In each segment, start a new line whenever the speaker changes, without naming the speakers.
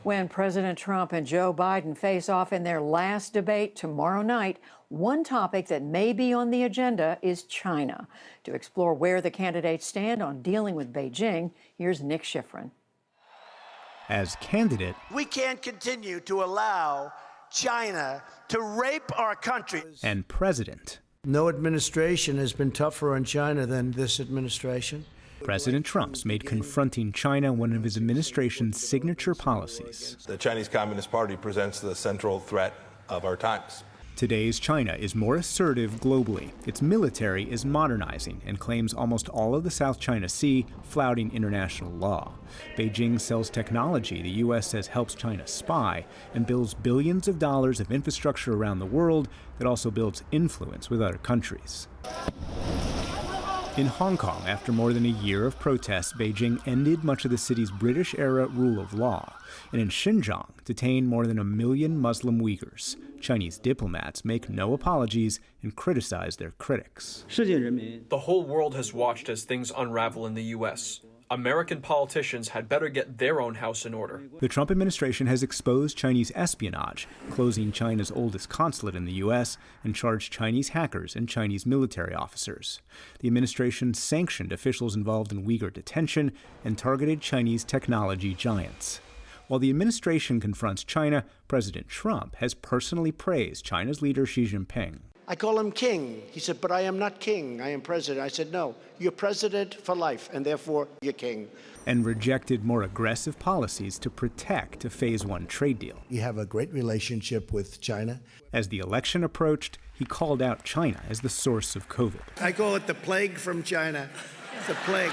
When President Trump and Joe Biden face off in their last debate tomorrow night, one topic that may be on the agenda is China. To explore where the candidates stand on dealing with Beijing, here's Nick Schifrin.
As candidate,
we can't continue to allow China to rape our country.
And president.
No administration has been tougher on China than this administration.
President Trump's made confronting China one of his administration's signature policies.
The Chinese Communist Party presents the central threat of our times.
Today's China is more assertive globally. Its military is modernizing and claims almost all of the South China Sea, flouting international law. Beijing sells technology the U.S. says helps China spy and builds billions of dollars of infrastructure around the world that also builds influence with other countries. In Hong Kong, after more than a year of protests, Beijing ended much of the city's British-era rule of law, and in Xinjiang, detained more than 1 million Muslim Uyghurs. Chinese diplomats make no apologies and criticize their critics.
The whole world has watched as things unravel in the U.S. American politicians had better get their own house in order.
The Trump administration has exposed Chinese espionage, closing China's oldest consulate in the U.S., and charged Chinese hackers and Chinese military officers. The administration sanctioned officials involved in Uyghur detention and targeted Chinese technology giants. While the administration confronts China, President Trump has personally praised China's leader Xi Jinping.
I call him king. He said, but I am not king. I am president. I said, no, you're president for life, and therefore you're king.
And rejected more aggressive policies to protect a Phase 1 trade deal.
We have a great relationship with China.
As the election approached, he called out China as the source of COVID.
I call it the plague from China. It's a plague.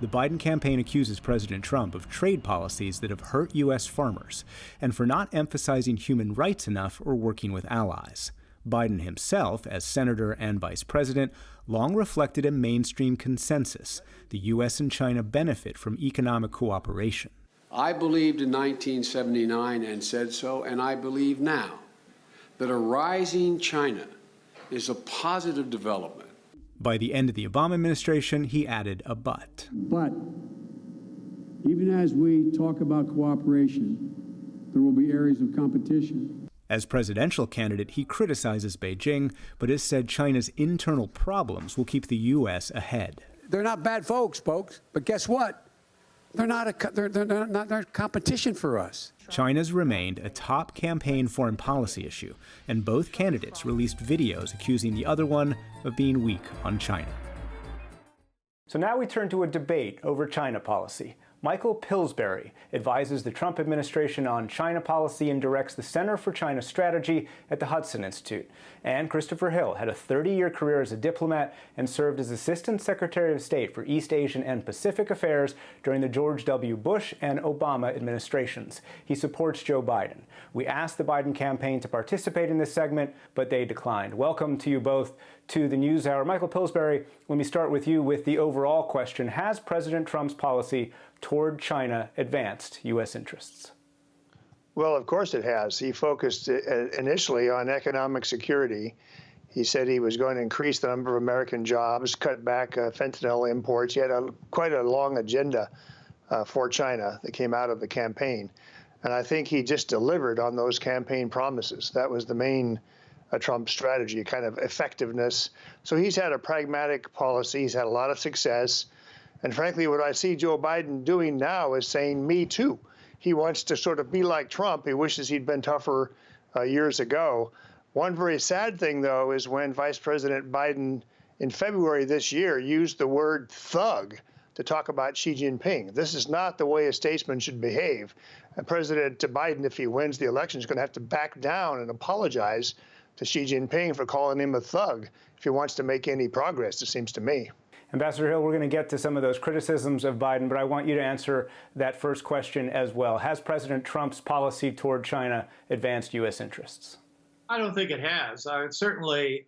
The Biden campaign accuses President Trump of trade policies that have hurt U.S. farmers and for not emphasizing human rights enough or working with allies. Biden himself, as senator and vice president, long reflected a mainstream consensus. The U.S. and China benefit from economic cooperation.
I believed in 1979 and said so, and I believe now that a rising China is a positive development.
By the end of the Obama administration, he added a but.
But even as we talk about cooperation, there will be areas of competition.
As presidential candidate, he criticizes Beijing, but has said China's internal problems will keep the U.S. ahead.
They're not bad folks, but guess what? They're not competition for us.
China's remained a top campaign foreign policy issue, and both candidates released videos accusing the other one of being weak on China. So now we turn to a debate over China policy. Michael Pillsbury advises the Trump administration on China policy and directs the Center for China Strategy at the Hudson Institute. And Christopher Hill had a 30-year career as a diplomat and served as Assistant Secretary of State for East Asian and Pacific Affairs during the George W. Bush and Obama administrations. He supports Joe Biden. We asked the Biden campaign to participate in this segment, but they declined. Welcome to you both to the NewsHour. Michael Pillsbury, let me start with you with the overall question. Has President Trump's policy toward China advanced U.S. interests?
Well, of course it has. He focused initially on economic security. He said he was going to increase the number of American jobs, cut back fentanyl imports. He had quite a long agenda for China that came out of the campaign. And I think he just delivered on those campaign promises. That was the main Trump strategy, kind of effectiveness. So he's had a pragmatic policy. He's had a lot of success. And frankly, what I see Joe Biden doing now is saying, me too. He wants to sort of be like Trump. He wishes he'd been tougher years ago. One very sad thing, though, is when Vice President Biden in February this year used the word thug to talk about Xi Jinping. This is not the way a statesman should behave. And President Biden, if he wins the election, is going to have to back down and apologize to Xi Jinping for calling him a thug if he wants to make any progress, it seems to me.
Ambassador Hill, we're going to get to some of those criticisms of Biden, but I want you to answer that first question as well. Has President Trump's policy toward China advanced U.S. interests?
I don't think it has. Certainly,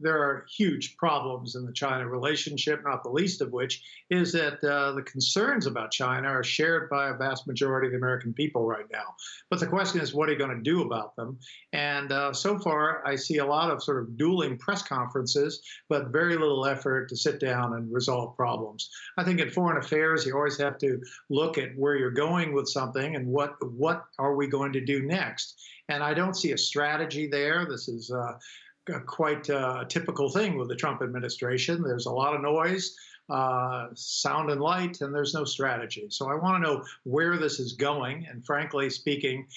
there are huge problems in the China relationship, not the least of which is that the concerns about China are shared by a vast majority of the American people right now. But the question is, what are you going to do about them? And so far, I see a lot of sort of dueling press conferences, but very little effort to sit down and resolve problems. I think in foreign affairs, you always have to look at where you're going with something and what are we going to do next. And I don't see a strategy there. This is quite a typical thing with the Trump administration. There's a lot of noise, sound and light, and there's no strategy. So I want to know where this is going. And frankly speaking,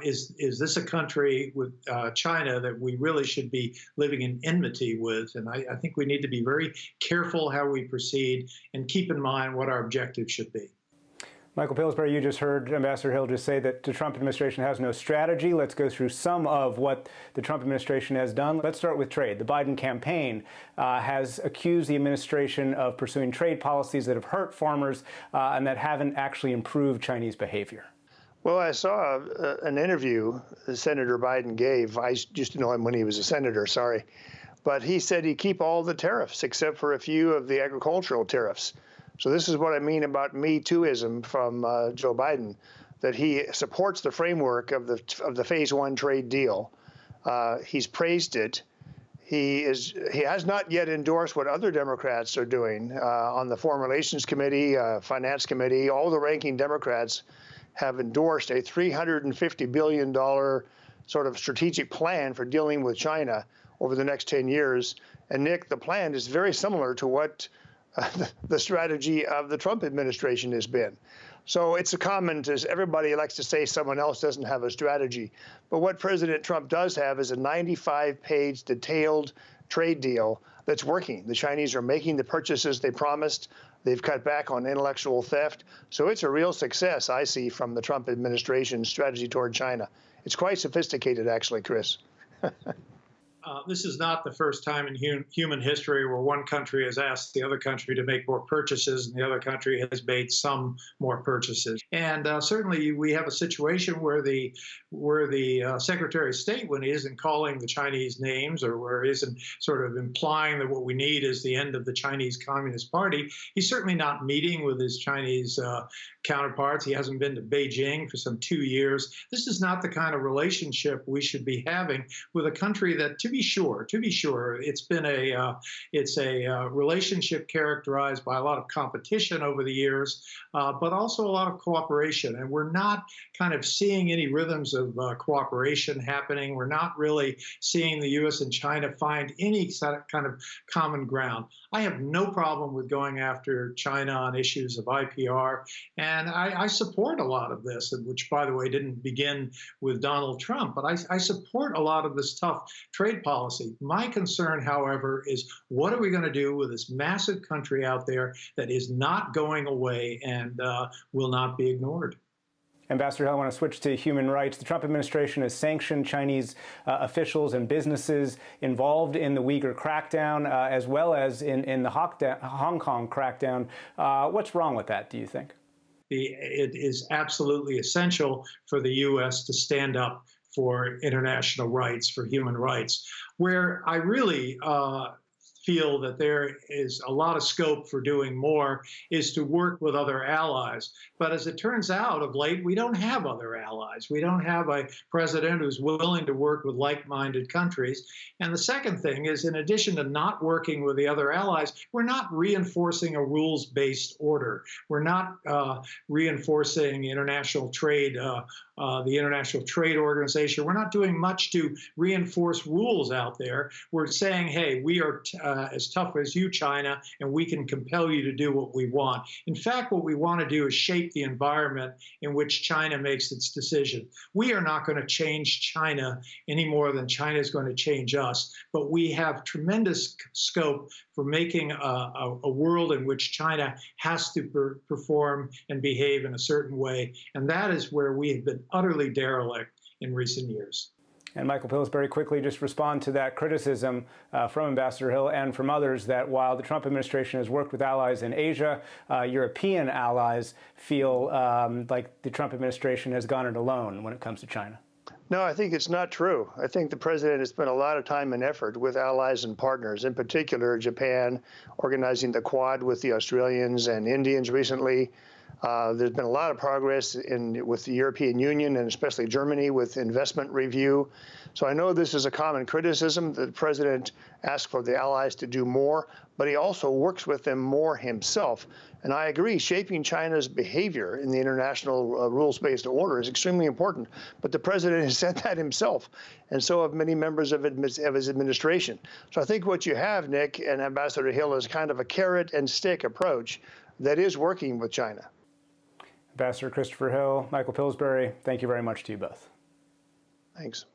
is this a country with China that we really should be living in enmity with? And I think we need to be very careful how we proceed and keep in mind what our objective should be.
Michael Pillsbury, you just heard Ambassador Hill just say that the Trump administration has no strategy. Let's go through some of what the Trump administration has done. Let's start with trade. The Biden campaign has accused the administration of pursuing trade policies that have hurt farmers and that haven't actually improved Chinese behavior.
Well, I saw an interview Senator Biden gave. I used to know him when he was a senator, sorry. But he said he'd keep all the tariffs except for a few of the agricultural tariffs. So this is what I mean about Me Tooism from Joe Biden, that he supports the framework of the Phase 1 trade deal. He's praised it. He has not yet endorsed what other Democrats are doing on the Foreign Relations Committee, Finance Committee. All the ranking Democrats have endorsed a $350 billion sort of strategic plan for dealing with China over the next 10 years. And Nick, the plan is very similar to what the strategy of the Trump administration has been. So it's a common, everybody likes to say someone else doesn't have a strategy. But what President Trump does have is a 95-page detailed trade deal that's working. The Chinese are making the purchases they promised. They've cut back on intellectual theft. So it's a real success, I see, from the Trump administration's strategy toward China. It's quite sophisticated, actually, Chris.
This is not the first time in human history where one country has asked the other country to make more purchases and the other country has made some more purchases. And certainly we have a situation where the Secretary of State, when he isn't calling the Chinese names or where he isn't sort of implying that what we need is the end of the Chinese Communist Party, he's certainly not meeting with his Chinese counterparts. He hasn't been to Beijing for some 2 years. This is not the kind of relationship we should be having with a country that, to be sure, it's been a relationship characterized by a lot of competition over the years, but also a lot of cooperation. And we're not kind of seeing any rhythms of cooperation happening. We're not really seeing the U.S. and China find any kind of common ground. I have no problem with going after China on issues of IPR, and I support a lot of this, which, by the way, didn't begin with Donald Trump, but I support a lot of this tough trade policy. My concern, however, is what are we going to do with this massive country out there that is not going away and will not be ignored?
Ambassador Hill, I want to switch to human rights. The Trump administration has sanctioned Chinese officials and businesses involved in the Uyghur crackdown, as well as in the Hong Kong crackdown. What's wrong with that, do you think?
It is absolutely essential for the U.S. to stand up for international rights, for human rights. Where I really feel that there is a lot of scope for doing more is to work with other allies. But as it turns out, of late, we don't have other allies. We don't have a president who's willing to work with like-minded countries. And the second thing is, in addition to not working with the other allies, we're not reinforcing a rules-based order. We're not reinforcing international trade, the International Trade Organization. We're not doing much to reinforce rules out there. We're saying, hey, we are as tough as you, China, and we can compel you to do what we want. In fact, what we want to do is shape the environment in which China makes its decision. We are not going to change China any more than China is going to change us, but we have tremendous scope for making a world in which China has to perform and behave in a certain way, and that is where we have been utterly derelict in recent years.
And Michael Pillsbury, quickly just respond to that criticism from Ambassador Hill and from others that while the Trump administration has worked with allies in Asia, European allies feel like the Trump administration has gone it alone when it comes to China.
No, I think it's not true. I think the president has spent a lot of time and effort with allies and partners, in particular Japan, organizing the Quad with the Australians and Indians recently. There's been a lot of progress with the European Union and especially Germany with investment review. So I know this is a common criticism that the president asks for the allies to do more, but he also works with them more himself. And I agree, shaping China's behavior in the international rules-based order is extremely important. But the president has said that himself, and so have many members of his administration. So I think what you have, Nick and Ambassador Hill, is kind of a carrot and stick approach that is working with China.
Ambassador Christopher Hill, Michael Pillsbury, thank you very much to you both.
Thanks.